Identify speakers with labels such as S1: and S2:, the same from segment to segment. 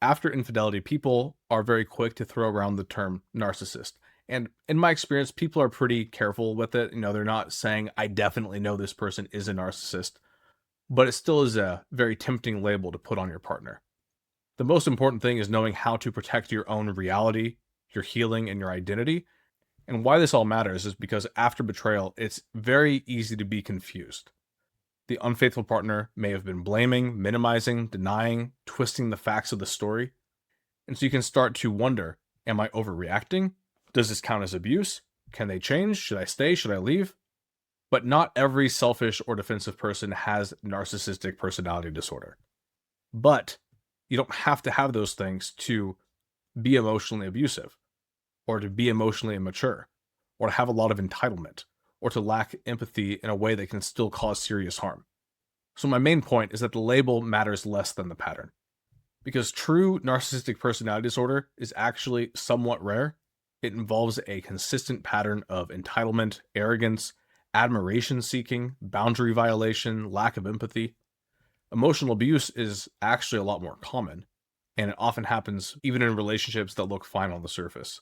S1: After infidelity, people are very quick to throw around the term narcissist. And in my experience, people are pretty careful with it. They're not saying, I definitely know this person is a narcissist, but it still is a very tempting label to put on your partner. The most important thing is knowing how to protect your own reality, your healing, and your identity. And why this all matters is because after betrayal, it's very easy to be confused. The unfaithful partner may have been blaming, minimizing, denying, twisting the facts of the story. And so you can start to wonder, am I overreacting? Does this count as abuse? Can they change? Should I stay? Should I leave? But not every selfish or defensive person has narcissistic personality disorder. But you don't have to have those things to be emotionally abusive, or to be emotionally immature, or to have a lot of entitlement, or to lack empathy in a way that can still cause serious harm. So my main point is that the label matters less than the pattern. Because true narcissistic personality disorder is actually somewhat rare. It involves a consistent pattern of entitlement, arrogance, admiration seeking, boundary violation, lack of empathy. Emotional abuse is actually a lot more common, and it often happens even in relationships that look fine on the surface.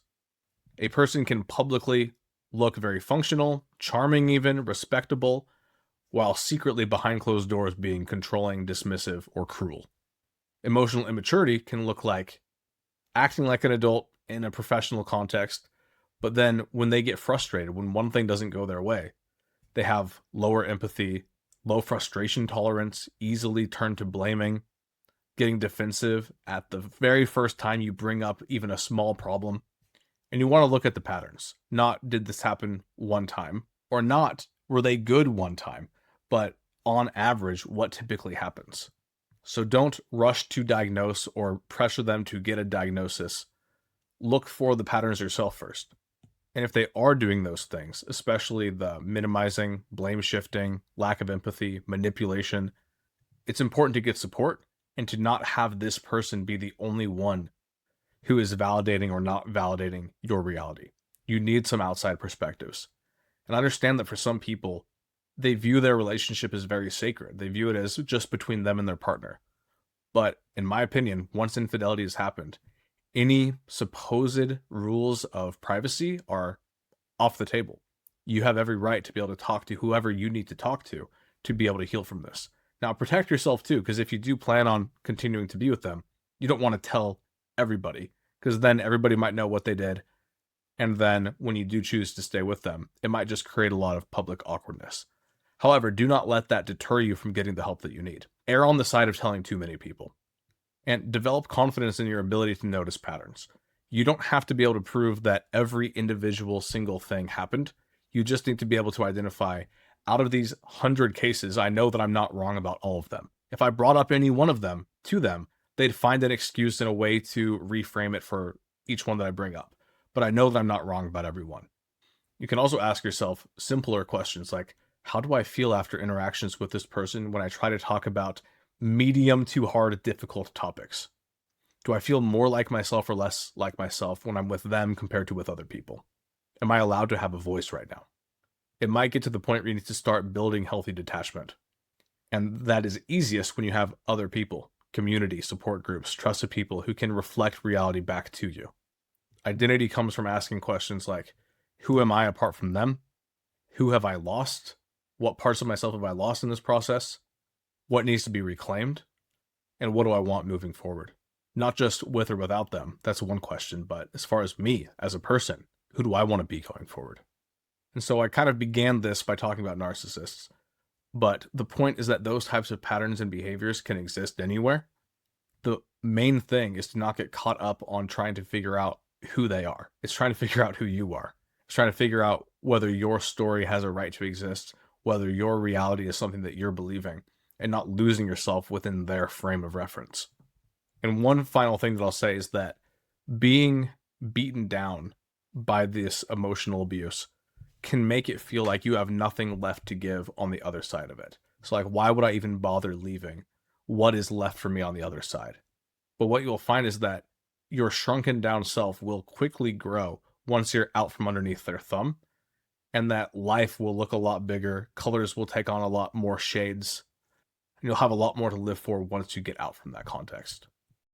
S1: A person can publicly look very functional, charming even, respectable, while secretly behind closed doors being controlling, dismissive, or cruel. Emotional immaturity can look like acting like an adult in a professional context, but then when they get frustrated, when one thing doesn't go their way, they have lower empathy, low frustration tolerance, easily turn to blaming, getting defensive at the very first time you bring up even a small problem. And you want to look at the patterns. Not did this happen one time, or not were they good one time, but on average, what typically happens. So don't rush to diagnose or pressure them to get a diagnosis. Look for the patterns yourself first. And if they are doing those things, especially the minimizing, blame shifting, lack of empathy, manipulation, it's important to get support and to not have this person be the only one who is validating or not validating your reality. You need some outside perspectives. And I understand that for some people, they view their relationship as very sacred. They view it as just between them and their partner. But in my opinion, once infidelity has happened, any supposed rules of privacy are off the table. You have every right to be able to talk to whoever you need to be able to heal from this. Now, protect yourself too, because if you do plan on continuing to be with them, you don't want to tell everybody, because then everybody might know what they did. And then when you do choose to stay with them, it might just create a lot of public awkwardness. However, do not let that deter you from getting the help that you need. Err on the side of telling too many people. And develop confidence in your ability to notice patterns. You don't have to be able to prove that every individual single thing happened. You just need to be able to identify, out of these 100 cases, I know that I'm not wrong about all of them. If I brought up any one of them to them, they'd find an excuse and a way to reframe it for each one that I bring up. But I know that I'm not wrong about every one. You can also ask yourself simpler questions like, how do I feel after interactions with this person when I try to talk about medium to hard, difficult topics? Do I feel more like myself or less like myself when I'm with them compared to with other people? Am I allowed to have a voice right now? It might get to the point where you need to start building healthy detachment. And that is easiest when you have other people, community, support groups, trusted people who can reflect reality back to you. Identity comes from asking questions like, who am I apart from them? Who have I lost? What parts of myself have I lost in this process? What needs to be reclaimed? And what do I want moving forward? Not just with or without them. That's one question. But as far as me as a person, who do I want to be going forward? And so I kind of began this by talking about narcissists. But the point is that those types of patterns and behaviors can exist anywhere. The main thing is to not get caught up on trying to figure out who they are. It's trying to figure out who you are. It's trying to figure out whether your story has a right to exist, whether your reality is something that you're believing, and not losing yourself within their frame of reference. And one final thing that I'll say is that being beaten down by this emotional abuse can make it feel like you have nothing left to give on the other side of it. So like, why would I even bother leaving? What is left for me on the other side? But what you'll find is that your shrunken down self will quickly grow once you're out from underneath their thumb, and that life will look a lot bigger, colors will take on a lot more shades, and you'll have a lot more to live for once you get out from that context.